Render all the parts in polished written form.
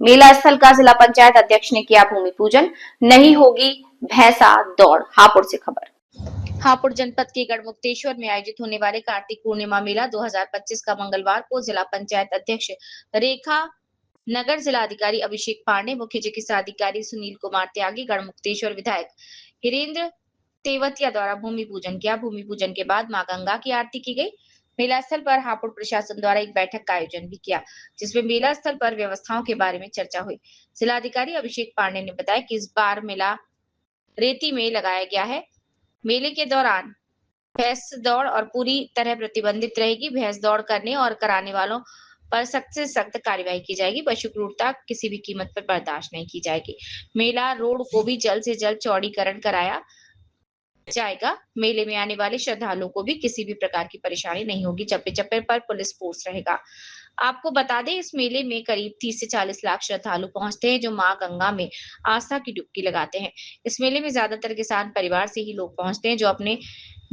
मेला स्थल का जिला पंचायत अध्यक्ष ने किया भूमि पूजन। नहीं होगी भैंसा दौड़। हापुड़ से खबर। हापुड़ जनपद के गढ़मुक्तेश्वर में आयोजित होने वाले कार्तिक पूर्णिमा मेला 2025 का मंगलवार को जिला पंचायत अध्यक्ष रेखा, नगर जिलाधिकारी अभिषेक पांडे, मुख्य चिकित्सा अधिकारी सुनील कुमार त्यागी, गढ़मुक्तेश्वर विधायक हिरेंद्र तेवतिया द्वारा भूमि पूजन किया। भूमि पूजन के बाद मां गंगा की आरती की गई। मेला स्थल पर हापुड़ प्रशासन द्वारा एक बैठक का आयोजन भी किया, जिसमें मेला स्थल पर व्यवस्थाओं के बारे में चर्चा हुई। जिलाधिकारी अभिषेक पांडे ने बताया कि इस बार मेला रेती में लगाया गया है। मेले के दौरान भैंस दौड़ और पूरी तरह प्रतिबंधित रहेगी। भैंस दौड़ करने और कराने वालों पर सख्त से सख्त कार्यवाही की जाएगी। पशु क्रूरता किसी भी कीमत पर बर्दाश्त नहीं की जाएगी। मेला रोड को भी जल्द से जल्द चौड़ीकरण कराया जाएगा। मेले में आने वाले श्रद्धालुओं को भी किसी भी प्रकार की परेशानी नहीं होगी। चप्पे चप्पे पर पुलिस फोर्स रहेगा। आपको बता दें, इस मेले में करीब 30 से 40 लाख श्रद्धालु पहुंचते हैं, जो मां गंगा में आस्था की डुबकी लगाते हैं। इस मेले में ज्यादातर किसान परिवार से ही लोग पहुंचते हैं, जो अपने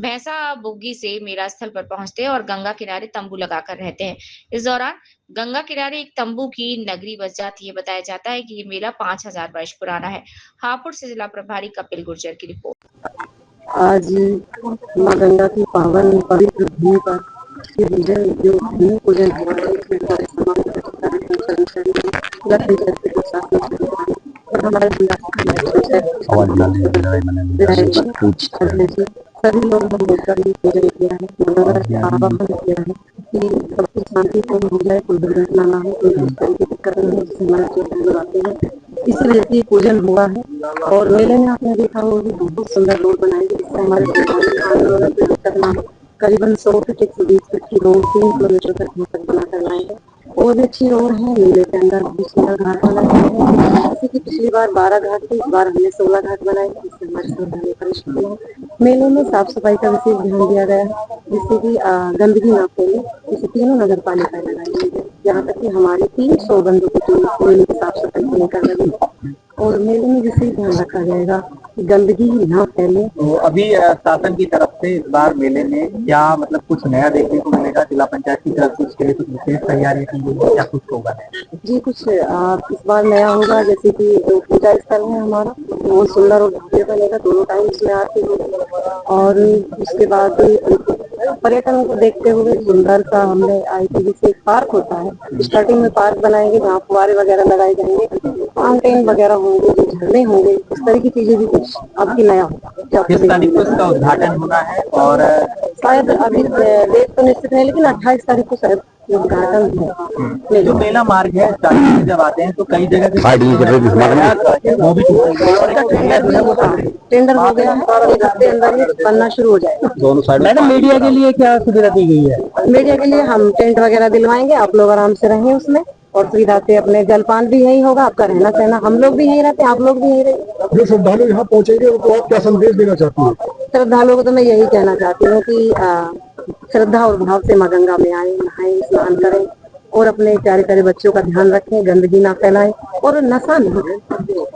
भैंसा बुग्गी से मेला स्थल पर पहुंचते हैं और गंगा किनारे तंबू लगाकर रहते हैं। इस दौरान गंगा किनारे एक तंबू की नगरी बस जाती है। बताया जाता है कि ये मेला 5000 वर्ष पुराना है। हापुड़ से जिला प्रभारी कपिल गुर्जर की रिपोर्ट। आज मां गंगा की पावन पवित्र भूमि पर जो भूमि पूजन हुआ है, इसमें हमारे समाज के कर्मचारी जिला पंचायत के प्रशासन और हमारे सभी लोग हम मिलकर ये पूजन किया है। मंगलवार से आह्वान किया है कि सब कुछ शांतिपूर्ण हो जाए, कोई दुर्घटना ना हो, कोई इस तरह की दिक्कत नहीं हो जिससे हमारे जो आते हैं। इसी वजह से पूजन हुआ है। और मेले में आपने देखा होगा बहुत सुंदर रोड बनाएंगे, जिससे हमारे आने वाला कोई दिक्कत ना हो। करीबन 100 फीट 120 फीट की रोड 3 किलोमीटर तक बनाकर लाएंगे। और भी अच्छी रोड है। मेले के अंदर बहुत सुंदर घाट बनाए हैं। जैसे कि पिछली बार 12 घाट थे, इस बार हमने 16 घाट बनाए, जिससे हमारे श्रद्धालु परेशान हो। मेलों में साफ सफाई का विशेष ध्यान दिया गया है, जिससे कि गंदगी ना फैले। इसे तीनों नगर पालिका लगाई गई है, यहाँ तक कि हमारी 300 बंदों की टीम मेले की साफ सफाई को लेकर लगी। और मेले में विशेष ध्यान रखा जाएगा कि गंदगी ना फैले। तो अभी शासन की तरफ से इस बार मेले में क्या मतलब कुछ नया देखने को मिलेगा? जिला पंचायत की तरफ से उसके लिए कुछ विशेष तैयारी की गई है, क्या कुछ होगा? जी, कुछ इस बार नया होगा। जैसे कि पूजा स्थल है हमारा, बहुत सुंदर और भव्य बनेगा। दोनों टाइम इसमें आरती होगी। और उसके बाद पर्यटन को देखते हुए सुंदर सा हमने ITV से एक पार्क होता है, स्टार्टिंग में पार्क बनाएंगे, जहाँ फुवारे वगैरह लगाए जाएंगे, फाउंटेन वगैरह होंगे, जो झरने होंगे, इस तरह की चीजें भी कुछ आपकी नया होगा। किस तारीख को इसका उद्घाटन होना है? और शायद अभी डेट तो निश्चित है, लेकिन 28 तारीख को शायद उद्घाटन है। जो मेला मार्ग है जब आते हैं तो कई जगह वो भी टेंडर हो गया है, एक हफ्ते अंदर ही बनना शुरू हो जाएगा। दोनों साइड। मैडम, मीडिया के लिए क्या सुविधा दी गई है? मीडिया के लिए हम टेंट वगैरह दिलवाएंगे, आप लोग आराम से रहें उसमें। और सुविधा से अपने जलपान भी यही होगा, आपका रहना सहना, हम लोग भी यही रहते हैं, आप लोग भी यही रहे। जो श्रद्धालु यहाँ पहुँचेंगे उनको आप क्या संदेश देना चाहती हैं? श्रद्धालुओं को तो मैं यही कहना चाहती हूँ कि श्रद्धा और भाव से मां गंगा में आए, नहाएं, स्नान करें और अपने प्यारे प्यारे बच्चों का ध्यान रखें, गंदगी ना फैलाएं और नशा नहीं करें।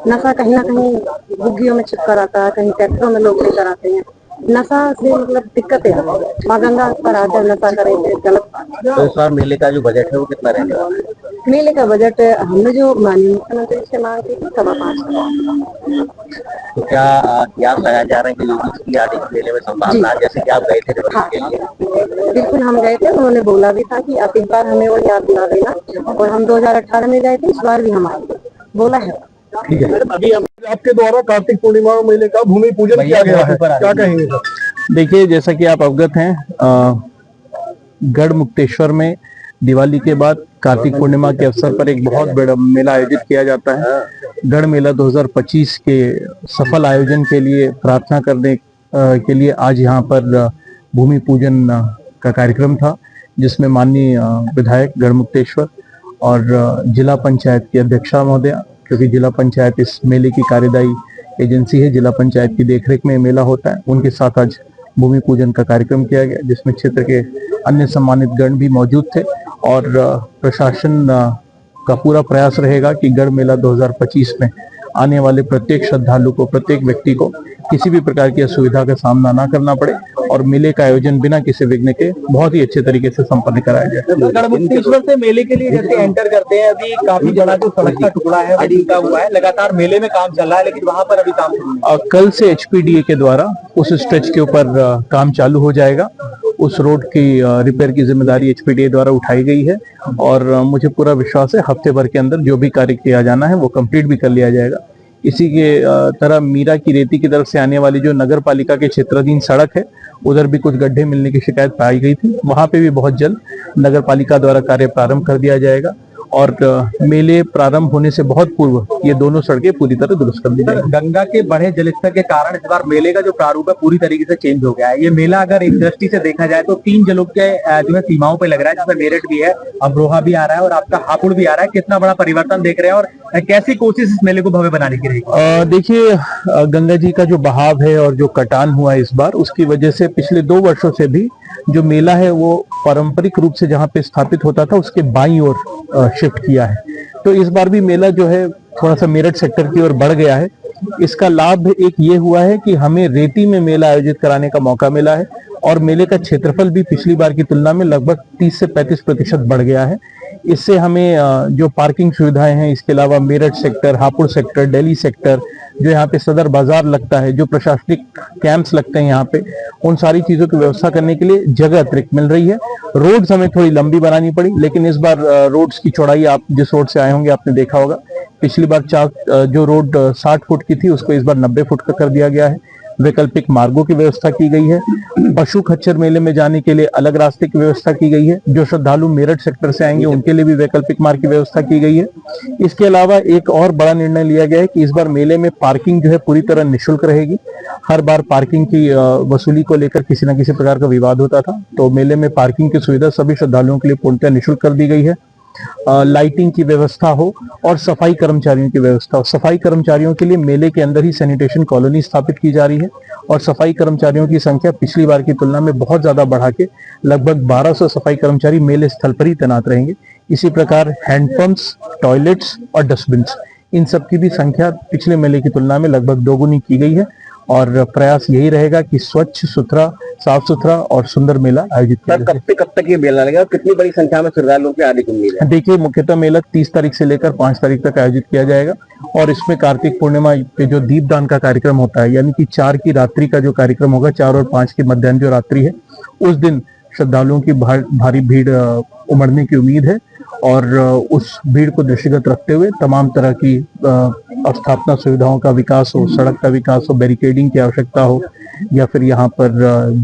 नशा कहीं ना कहीं बुग्गियों में छिपकर आता है, कहीं ट्रैक्टरों में लोग लेकर आते हैं। नशा से मतलब दिक्कतें आ रही है। मां गंगा पर आकर नशा करें गलत बात। तो इस बार मेले का जो बजट है वो कितना रहने वाला है? मेले का बजट हमने जो माननीय मुख्यमंत्री से मांग की थी 5.25 करोड़। तो क्या बताया जा रहा है कि लोग इसकी आगे मेले में संभावना, जैसे कि आप गए थे के लिए? बिल्कुल, हम गए थे। उन्होंने बोला भी था कि आप एक बार हमें वो याद दिला देना। और हम 2018 में गए थे, इस बार भी हम आएंगे, बोला है। ठीक है। अभी आपके द्वारा कार्तिक पूर्णिमा मेले का भूमि पूजन किया गया है, क्या कहेंगे सर? देखिए, जैसा कि आप अवगत हैं, गढ़मुक्तेश्वर में दिवाली के बाद कार्तिक पूर्णिमा के अवसर पर एक बहुत बड़ा मेला आयोजित किया जाता है। गढ़ मेला 2025 के सफल आयोजन के लिए प्रार्थना करने के लिए आज यहाँ पर भूमि पूजन का कार्यक्रम था, जिसमें माननीय विधायक गढ़मुक्तेश्वर और जिला पंचायत की अध्यक्षा महोदया, क्योंकि जिला पंचायत इस मेले की कार्यदायी एजेंसी है, जिला पंचायत की देखरेख में मेला होता है, उनके साथ आज भूमि पूजन का कार्यक्रम किया गया, जिसमें क्षेत्र के अन्य सम्मानित गण भी मौजूद थे। और प्रशासन का पूरा प्रयास रहेगा कि गढ़ मेला 2025 में आने वाले प्रत्येक श्रद्धालु को, प्रत्येक व्यक्ति को किसी भी प्रकार की असुविधा का सामना ना करना पड़े और मेले का आयोजन बिना किसी विघ्न के बहुत ही अच्छे तरीके से संपन्न कराया जाए। गढ़मुक्तेश्वर से मेले के लिए जैसे एंटर करते हैं, अभी काफी बड़ा जो सड़क का टुकड़ा है वो टूटा हुआ है, लगातार मेले में काम चल रहा है, लेकिन वहां पर अभी काम शुरू नहीं। कल से HPDA के द्वारा उस स्ट्रेच के ऊपर काम चालू हो जाएगा। उस रोड की रिपेयर की जिम्मेदारी HPDA द्वारा उठाई गई है और मुझे पूरा विश्वास है हफ्ते भर के अंदर जो भी कार्य किया जाना है वो कंप्लीट भी कर लिया जाएगा। इसी के तरह मीरा की रेती की तरफ से आने वाली जो नगर पालिका के क्षेत्राधीन सड़क है, उधर भी कुछ गड्ढे मिलने की शिकायत पाई गई थी। वहां पे भी बहुत जल्द नगर पालिका द्वारा कार्य प्रारंभ कर दिया जाएगा और मेले प्रारंभ होने से बहुत पूर्व ये दोनों सड़कें पूरी तरह दुरुस्त कर दी जाएगी। गंगा के बढ़े जलस्तर के कारण इस बार मेले का जो प्रारूप है पूरी तरीके से चेंज हो गया है। ये मेला अगर एक दृष्टि से देखा जाए तो 3 जिलों के जो है सीमाओं पे लग रहा है, जिसमें मेरठ भी है, अमरोहा भी आ रहा है और आपका हापुड़ भी आ रहा है। कितना बड़ा परिवर्तन देख रहे हैं और कैसी कोशिश इस मेले को भव्य बनाने की रहेगी? देखिए, गंगा जी का जो बहाव है और जो कटान हुआ इस बार, उसकी वजह से पिछले 2 वर्षों से भी जो मेला है वो पारंपरिक रूप से जहाँ पे स्थापित होता था उसके बाईं ओर शिफ्ट किया है। तो इस बार भी मेला जो है थोड़ा सा मेरठ सेक्टर की ओर बढ़ गया है। इसका लाभ एक ये हुआ है कि हमें रेती में मेला आयोजित कराने का मौका मिला है और मेले का क्षेत्रफल भी पिछली बार की तुलना में लगभग 30 से 35% बढ़ गया है। इससे हमें जो पार्किंग सुविधाएं हैं, इसके अलावा Meerut sector, Hapur sector, Delhi sector, जो यहाँ पे सदर बाजार लगता है, जो प्रशासनिक कैंप्स लगते हैं यहाँ पे, उन सारी चीजों की व्यवस्था करने के लिए जगह अतिरिक्त मिल रही है। रोड्स हमें थोड़ी लंबी बनानी पड़ी, लेकिन इस बार रोड्स की चौड़ाई, आप जिस रोड से आए होंगे आपने देखा होगा, पिछली बार जो रोड 60 फुट की थी उसको इस बार 90 फुट का कर दिया गया है। वैकल्पिक मार्गों की व्यवस्था की गई है। पशु खच्चर मेले में जाने के लिए अलग रास्ते की व्यवस्था की गई है। जो श्रद्धालु मेरठ सेक्टर से आएंगे उनके लिए भी वैकल्पिक मार्ग की व्यवस्था की गई है। इसके अलावा एक और बड़ा निर्णय लिया गया है कि इस बार मेले में पार्किंग जो है पूरी तरह निःशुल्क रहेगी। हर बार पार्किंग की वसूली को लेकर किसी न किसी प्रकार का विवाद होता था, तो मेले में पार्किंग की सुविधा सभी श्रद्धालुओं के लिए पूर्णतः निःशुल्क कर दी गई है। लाइटिंग की व्यवस्था हो और सफाई कर्मचारियों की व्यवस्था हो। सफाई कर्मचारियों के लिए मेले के अंदर ही सैनिटेशन कॉलोनी स्थापित की जा रही है और सफाई कर्मचारियों की संख्या पिछली बार की तुलना में बहुत ज्यादा बढ़ा के लगभग 1200 सफाई कर्मचारी मेले स्थल पर ही तैनात रहेंगे। इसी प्रकार हैंडपंप्स, टॉयलेट्स और डस्टबिन, इन सब की भी संख्या पिछले मेले की तुलना में लगभग 2 गुनी की गई है और प्रयास यही रहेगा कि स्वच्छ, सुथरा, साफ सुथरा और सुंदर मेला आयोजित किया जाए। कब तक ये मेला लगेगा और कितनी बड़ी संख्या में श्रद्धालुओं की आने की उम्मीद है? देखिए, मुख्यतः मेला 30 तारीख से लेकर 5 तारीख तक आयोजित किया जाएगा और इसमें कार्तिक पूर्णिमा पे जो दीपदान का कार्यक्रम होता है, यानी कि 4 की रात्रि का जो कार्यक्रम होगा, 4 और 5 की मध्याह्न जो रात्रि है, उस दिन श्रद्धालुओं की भारी भीड़ उमड़ने की उम्मीद है और उस भीड़ को दृष्टिगत रखते हुए तमाम तरह की स्थापना सुविधाओं का विकास हो, सड़क का विकास हो, बैरिकेडिंग की आवश्यकता हो या फिर यहाँ पर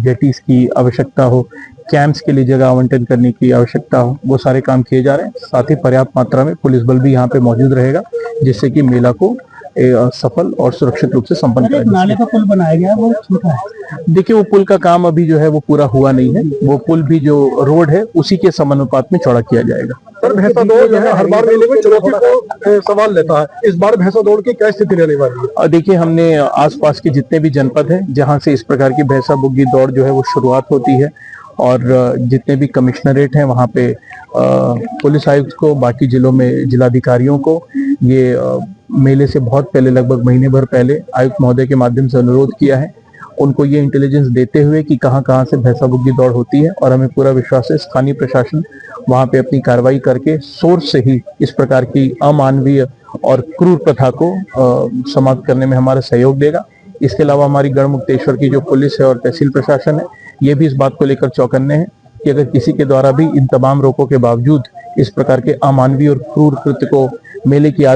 जेटीज की आवश्यकता हो, कैंप्स के लिए जगह आवंटन करने की आवश्यकता हो, वो सारे काम किए जा रहे हैं। साथ ही पर्याप्त मात्रा में पुलिस बल भी यहाँ पे मौजूद रहेगा, जिससे कि मेला को सफल और सुरक्षित रूप से संपन्न किया जाए। नाले का पुल बनाया गया है, वो छोटा है। देखिए, वो पुल का काम अभी जो है वो पूरा हुआ नहीं है। वो पुल भी जो रोड है उसी के समानुपात में चौड़ा किया जाएगा। सर, भैंसा दौड़ जो है हर बार मेले में चुनौती को सवाल लेता है, इस बार भैंसा दौड़ की क्या स्थिति रहने वाली है? और देखिए, हमने आसपास के जितने भी जनपद हैं जहां से इस प्रकार की भैंसा बुग्गी दौड़ जो है वो शुरुआत होती है और जितने भी कमिश्नरेट हैं वहां पे पुलिस आयुक्त को, बाकी जिलों में जिलाधिकारियों को ये मेले से बहुत पहले, लगभग महीने भर पहले आयुक्त महोदय के माध्यम से अनुरोध किया है, उनको ये इंटेलिजेंस देते हुए कि कहां कहां से भैंसा बुग्गी दौड़ होती है और हमें पूरा विश्वास है स्थानीय प्रशासन वहां पे अपनी कार्रवाई करके सोर्स से ही इस प्रकार की अमानवीय और क्रूर प्रथा को समाप्त करने में हमारा सहयोग देगा। इसके अलावा हमारी गढ़मुक्तेश्वर की जो पुलिस है और तहसील प्रशासन है, ये भी इस बात को लेकर चौकन्ने हैं कि अगर किसी के द्वारा भी इन तमाम रोकों के बावजूद इस प्रकार के अमानवीय और क्रूर कृत्य को मेले की